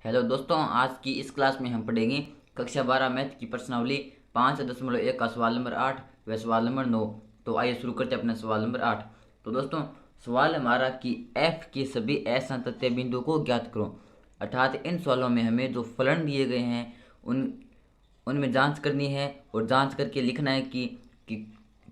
Hello दोस्तों, आज की इस क्लास में हम पढ़ेंगे कक्षा 12 मैथ की प्रश्नावली 5.1 का सवाल नंबर 8 व सवाल नंबर 9। तो आइए शुरू करते हैं अपना सवाल नंबर 8। तो दोस्तों, सवाल हमारा कि f के सभी असंतत्य बिंदुओं को ज्ञात करो। अर्थात इन सवालों में हमें जो फलन दिए गए हैं उनमें जांच करनी है और जांच करके लिखना है कि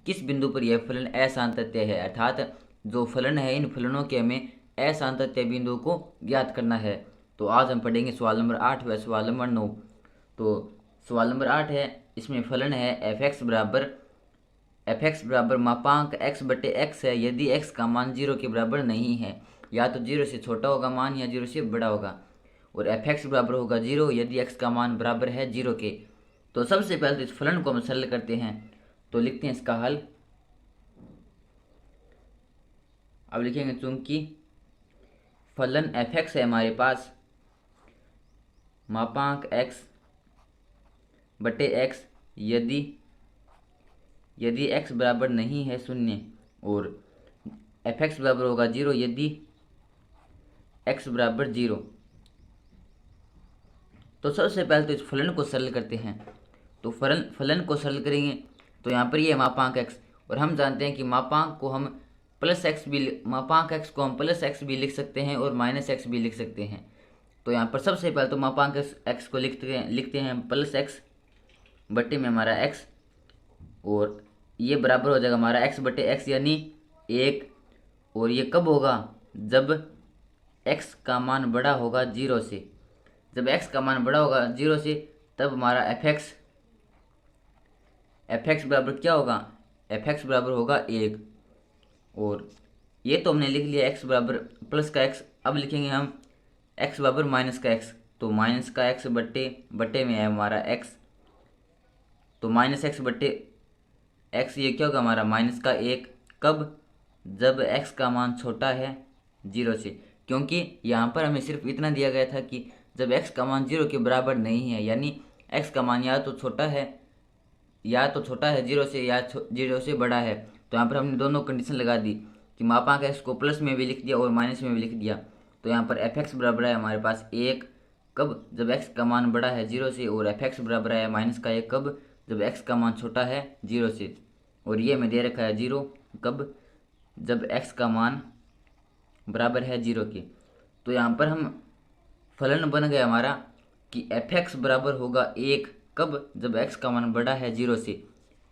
किस बिंदु पर यह फलन असांतत्य है। अर्थात जो फलन है इन फलनों के हमें असांतत्य बिंदुओं को ज्ञात करना है। तो आज हम पढ़ेंगे सवाल नंबर 8 व सवाल नंबर 9। तो सवाल नंबर 8 है, इसमें फलन है एफ एक्स बराबर मापांक x बटे एक्स है यदि x का मान 0 के बराबर नहीं है, या तो 0 से छोटा होगा मान या 0 से बड़ा होगा। और एफ एक्स बराबर होगा 0 यदि x का मान बराबर है 0 के। तो सबसे पहले तो इस फलन को हम सरल करते हैं। तो लिखते हैं इसका हल। अब लिखेंगे चूंकि फलन एफ एक्स है हमारे पास मापांक x बटे एक्स यदि x बराबर नहीं है 0, और एफ एक्स बराबर होगा 0 यदि x बराबर 0। तो सबसे पहले तो इस फलन को सरल करते हैं। तो फलन को सरल करेंगे तो यहाँ पर ये मापांक x, और हम जानते हैं कि मापांक को हम मापांक x को हम प्लस एक्स भी लिख सकते हैं और माइनस एक्स भी लिख सकते हैं। तो यहाँ पर सबसे पहले तो मापांक x को लिखते हैं प्लस एक्स बटे में हमारा x, और ये बराबर हो जाएगा हमारा x बटे एक्स यानी 1। और ये कब होगा? जब x का मान बड़ा होगा 0 से। जब x का मान बड़ा होगा 0 से तब हमारा एफ एक्स बराबर क्या होगा? एफ एक्स बराबर होगा 1। और ये तो हमने लिख लिया x बराबर प्लस का x। अब लिखेंगे हम x बराबर माइनस का x। तो माइनस का x बटे में है हमारा x। तो माइनस एक्स बटे एक्स ये क्या होगा हमारा? माइनस का 1। कब? जब x का मान छोटा है 0 से। क्योंकि यहाँ पर हमें सिर्फ इतना दिया गया था कि जब x का मान 0 के बराबर नहीं है, यानी x का मान या तो छोटा है 0 से या 0 से बड़ा है। तो यहाँ पर हमने दोनों कंडीशन लगा दी कि मापांक x को प्लस में भी लिख दिया और माइनस में भी लिख दिया। तो यहाँ पर एफ एक्स बराबर है हमारे पास 1। कब? जब x का मान बड़ा है 0 से। और एफ एक्स बराबर है माइनस का 1। कब? जब x का मान छोटा है 0 से। और ये हमें दे रखा है 0। कब? जब x का मान बराबर है 0 के। तो यहाँ पर हम फलन बन गया हमारा कि एफ एक्स बराबर होगा 1। कब? जब x का मान बड़ा है 0 से।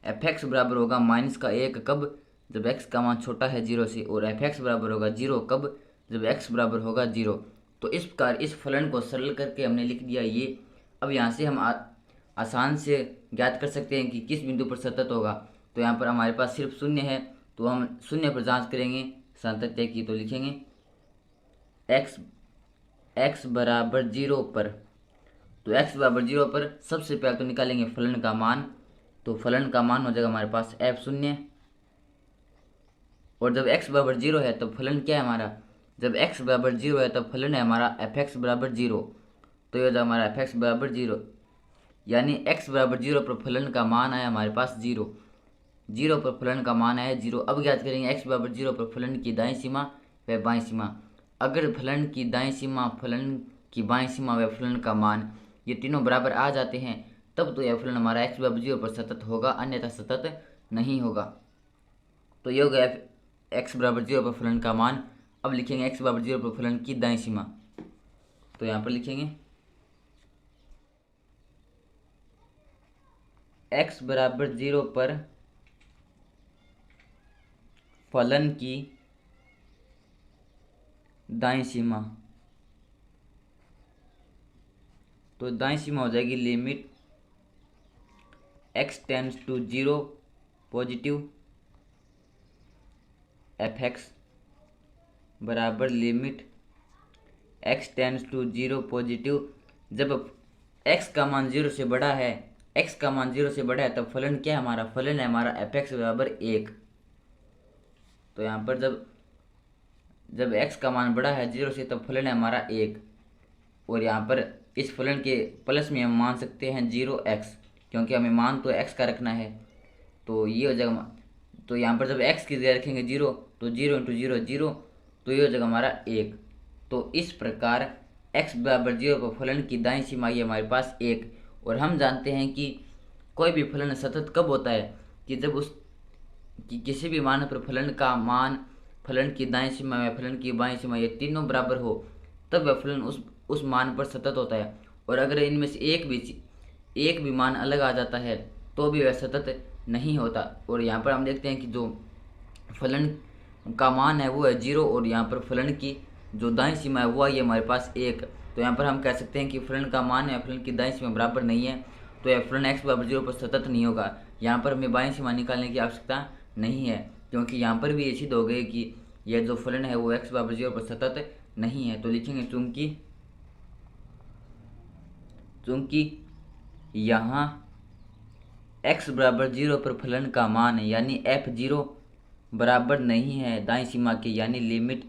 एफ एक्स बराबर होगा माइनस का 1। कब? जब x का मान छोटा है 0 से। और एफ एक्स बराबर होगा 0। कब? जब x बराबर होगा 0। तो इस प्रकार इस फलन को सरल करके हमने लिख दिया ये। अब यहाँ से हम आसान से ज्ञात कर सकते हैं कि किस बिंदु पर सतत होगा। तो यहाँ पर हमारे पास सिर्फ 0 है, तो हम 0 पर जांच करेंगे सातत्य की। तो लिखेंगे x बराबर 0 पर। तो x बराबर 0 पर सबसे पहले तो निकालेंगे फलन का मान। तो फलन का मान हो जाएगा हमारे पास f0। और जब x बराबर 0 है तब फलन क्या है हमारा? जब x बराबर 0 है तब फलन है हमारा एफ एक्स बराबर 0। तो ये हो जाएगा हमारा एफ एक्स बराबर 0, यानी x बराबर 0 पर फलन का मान आया हमारे पास 0। 0 पर फलन का मान आया 0। अब ज्ञात करेंगे x बराबर 0 पर फलन की दाईं सीमा व बाईं सीमा। अगर फलन की दाईं सीमा, फलन की बाईं सीमा व फलन का मान ये तीनों बराबर आ जाते हैं तब तो यह फलन हमारा x बराबर 0 पर सतत होगा, अन्यथा सतत नहीं होगा। तो ये हो गया x बराबर 0 पर फलन का मान। अब लिखेंगे x बराबर 0 पर फलन की दाईं सीमा। तो यहाँ पर लिखेंगे x बराबर 0 पर फलन की दाईं सीमा। तो दाईं सीमा हो जाएगी limit x tends to 0 positive f x बराबर limit x tends to 0 positive. जब x का मान 0 से बड़ा है, x का मान 0 से बड़ा है तब फलन क्या है हमारा? फलन है हमारा एफ एक्स बराबर 1। तो यहाँ पर जब x का मान बड़ा है 0 से तब फलन है हमारा 1। और यहाँ पर इस फलन के प्लस में हम मान सकते हैं 0x, क्योंकि हमें मान तो x का रखना है। तो ये हो जाएगा। तो यहाँ पर जब x की जगह रखेंगे 0, तो 0 × 0 0, तो ये हो जाएगा हमारा 1। तो इस प्रकार x बराबर 0 पर फलन की दाईं सीमा है हमारे पास 1। और हम जानते हैं कि कोई भी फलन सतत कब होता है कि जब उस कि किसी भी मान पर फलन का मान, फलन की दाईं सीमा या फलन की बाईं सीमा ये तीनों बराबर हो, तब वह फलन उस मान पर सतत होता है। और अगर इनमें से एक भी मान अलग आ जाता है तो भी वह सतत नहीं होता। और यहाँ पर हम देखते हैं कि जो फलन का मान है वो है 0 और यहाँ पर फलन की जो दाईं सीमा है वो आई है हमारे पास 1। तो यहाँ पर हम कह सकते हैं कि फलन का मान या फलन की दाईं सीमा बराबर नहीं है, तो यह फलन x बराबर 0 पर सतत नहीं होगा। यहाँ पर हमें बाईं सीमा निकालने की आवश्यकता नहीं है, क्योंकि यहाँ पर भी ये सिद्ध हो गए कि यह जो फलन है वो x बराबर 0 पर सतत नहीं है। तो लिखेंगे चूंकि यहाँ x बराबर 0 पर फलन का मान है यानी f0 बराबर नहीं है दाईं सीमा के, यानी limit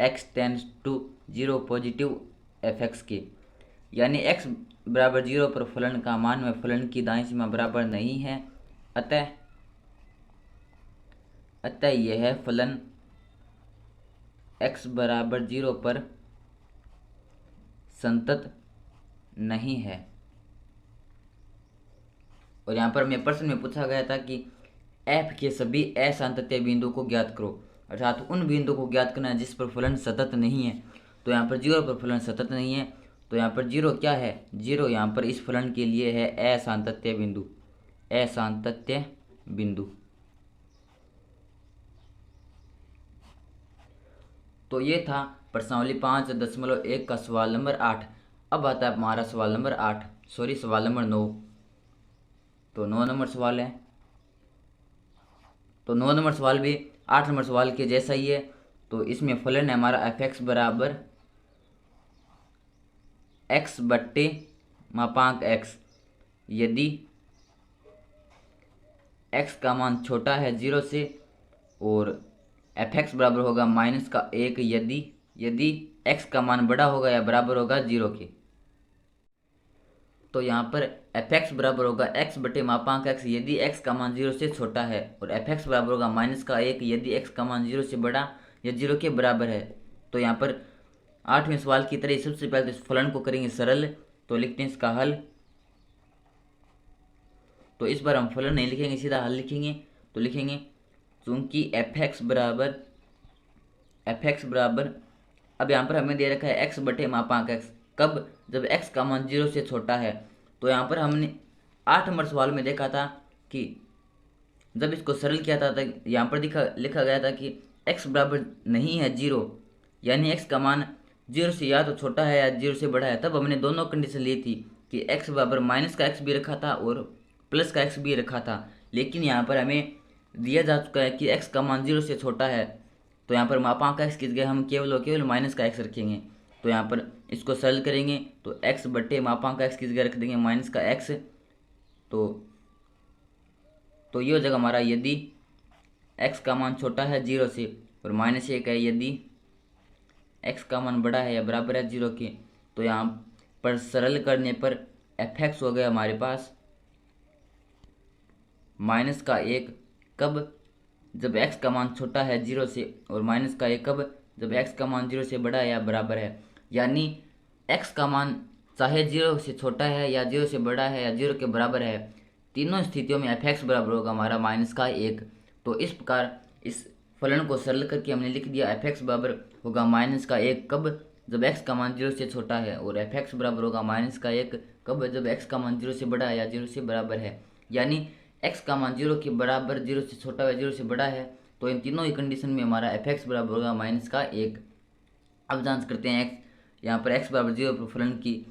x tends to 0 positive fx के, यानी x बराबर 0 पर फलन का मान में फलन की दाईं सीमा बराबर नहीं है। अतः यह फलन x बराबर 0 पर संतत नहीं है। और यहाँ पर हमें प्रश्न में पूछा गया था कि f के सभी असांतत्य बिंदु को ज्ञात करो, अर्थात उन बिंदु को ज्ञात करना है जिस पर फलन सतत नहीं है। तो यहाँ पर 0 पर फलन सतत नहीं है, तो यहाँ पर 0 क्या है, 0 यहाँ पर इस फलन के लिए है असांतत्य बिंदु। तो ये था प्रश्नावली 5.1 का सवाल नंबर 8। अब आता है हमारा सवाल नंबर 9। तो 9 नंबर सवाल है, तो 9 नंबर सवाल भी 8 नंबर सवाल के जैसा ही है। तो इसमें फलन है हमारा fx बराबर x बट्टे मापांक x, यदि x का मान छोटा है 0 से, और fx बराबर होगा -1 यदि x का मान बड़ा होगा या बराबर होगा 0 के। तो यहाँ पर fx बराबर होगा x बटे मापांक x यदि x का मान 0 से छोटा है, और fx बराबर होगा -1 यदि x का मान 0 से बड़ा या 0 के बराबर है। तो यहाँ पर 8वें सवाल की तरह सबसे पहले इस फलन को करेंगे सरल। तो लिखते हैं इसका हल। तो इस बार हम फलन नहीं लिखेंगे, सीधा हल लिखेंगे। तो लिखेंगे चूंकि fx बराबर अब यहाँ पर हमें दे रखा है x बटे मापांक x, कब, जब x का मान 0 से छोटा है। तो यहाँ पर हमने 8 नंबर सवाल में देखा था कि जब इसको सरल किया था तो यहाँ पर लिखा गया था कि x बराबर नहीं है 0, यानी x का मान 0 से या तो छोटा है या 0 से बड़ा है। तब हमने दोनों कंडीशन ली थी कि x बराबर माइनस का x भी रखा था और प्लस का x भी रखा था। लेकिन यहाँ पर हमें दिया जा चुका है कि x का मान 0 से छोटा है, तो यहाँ पर मापांक x की जगह हम केवल माइनस का x रखेंगे। तो यहाँ पर इसको सरल करेंगे तो x बटे मापांक x की जगह रख देंगे माइनस का x। तो ये हो जाएगा हमारा यदि x का मान छोटा है 0 से, और -1 है यदि x का मान बड़ा है या बराबर है 0 के। तो यहाँ पर सरल करने पर fx हो गया हमारे पास -1 कब, जब x का मान छोटा है 0 से, और -1 कब, जब x का मान 0 से बड़ा है या बराबर है। यानी x का मान चाहे 0 से छोटा है या 0 से बड़ा है या 0 के बराबर है, तीनों स्थितियों में fx बराबर होगा हमारा -1। तो इस प्रकार इस फलन को सरल करके हमने लिख दिया fx बराबर होगा -1 कब, जब x का मान 0 से छोटा है, और fx बराबर होगा -1 कब, जब x का मान 0 से बड़ा है या 0 से बराबर है। यानी x का मान 0 के बराबर, 0 से छोटा या 0 से बड़ा है। तो इन तीनों ही कंडीशन में हमारा fx बराबर होगा -1। अब जांच करते हैं x, यहाँ पर x बराबर 0 पर फलन की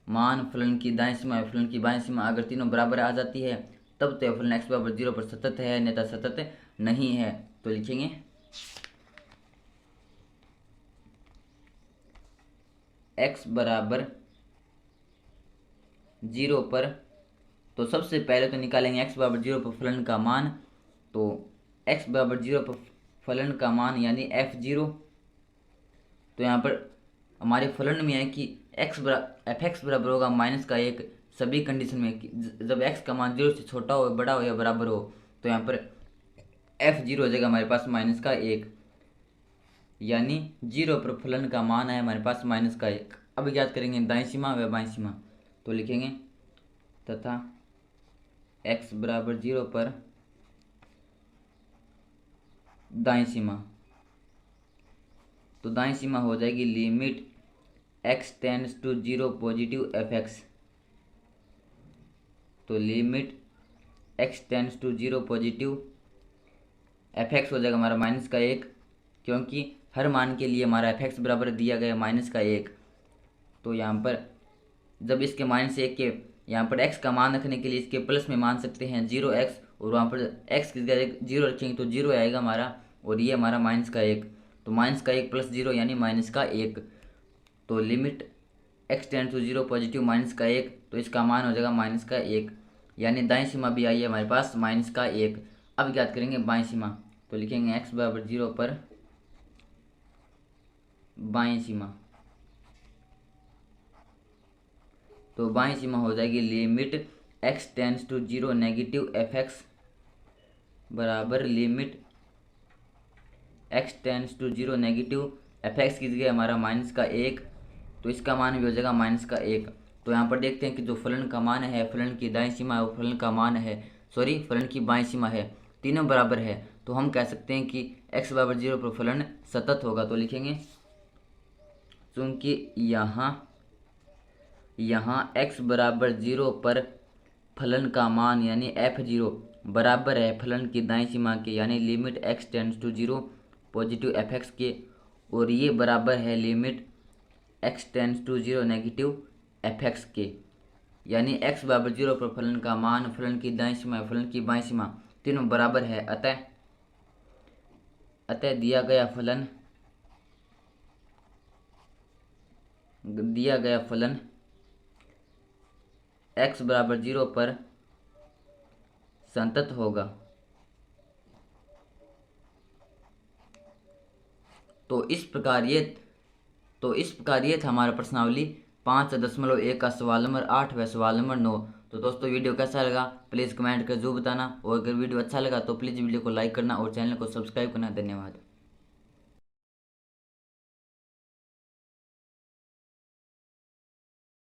मान, फलन की दाईं सीमा, फलन की बाईं सीमा अगर तीनों बराबर आ जाती है तब तो फलन x बराबर 0 पर सतत है, अन्यथा सतत नहीं है। तो लिखेंगे x बराबर 0 पर, तो सबसे पहले तो निकालेंगे x बराबर 0 पर फलन का मान। तो x बराबर 0 पर फलन का मान यानी f0। तो यहाँ पर हमारे फलन में है कि fx बराबर होगा -1 सभी कंडीशन में, जब x का मान 0 से छोटा हो, बड़ा हो या बराबर हो। तो यहाँ पर f0 हो जाएगा हमारे पास -1, यानी 0 पर फलन का मान है हमारे पास -1। अब ज्ञात करेंगे दाईं सीमा व बाईं सीमा। तो लिखेंगे तथा x बराबर 0 पर दाईं सीमा। तो दाईं सीमा हो जाएगी limit x tends to 0 positive fx। तो limit x tends to 0 positive fx हो जाएगा हमारा -1, क्योंकि हर मान के लिए हमारा fx बराबर दिया गया -1। तो यहाँ पर जब इसके -1 के यहाँ पर x का मान रखने के लिए इसके प्लस में मान सकते हैं 0x, और वहाँ पर x की जगह 0 रखेंगे तो 0 आएगा हमारा, और ये हमारा -1। तो -1 प्लस 0 यानी -1। तो limit x tends to 0 positive -1, तो इसका मान हो जाएगा -1, यानी दाईं सीमा भी आई है हमारे पास -1। अब ज्ञात करेंगे बाईं सीमा। तो लिखेंगे x बराबर 0 पर बाईं सीमा। तो बाईं सीमा हो जाएगी limit x tends to 0 negative fx बराबर limit x tends to 0 negative fx की जगह हमारा -1, तो इसका मान भी हो जाएगा -1। तो यहाँ पर देखते हैं कि जो फलन का मान है, फलन की दाईं सीमा है, फलन का मान है, फलन की बाईं सीमा है, तीनों बराबर है। तो हम कह सकते हैं कि x बराबर 0 पर फलन सतत होगा। तो लिखेंगे चूँकि यहाँ x बराबर 0 पर फलन का मान यानी f0 बराबर है फलन की दाईं सीमा के, यानी limit x tends to 0 positive fx के, और ये बराबर है limit x tends to 0 negative fx के, यानी x बराबर 0 पर फलन का मान, फलन की दाईं सीमा, फलन की बाईं सीमा तीनों बराबर है। अतः दिया गया फलन x बराबर 0 पर संतत होगा। तो इस प्रकार ये था हमारा प्रश्नावली 5.1 का सवाल नंबर 8 व सवाल नंबर 9। तो दोस्तों वीडियो कैसा लगा प्लीज़ कमेंट कर जरूर बताना, और अगर वीडियो अच्छा लगा तो प्लीज़ वीडियो को लाइक करना और चैनल को सब्सक्राइब करना। धन्यवाद।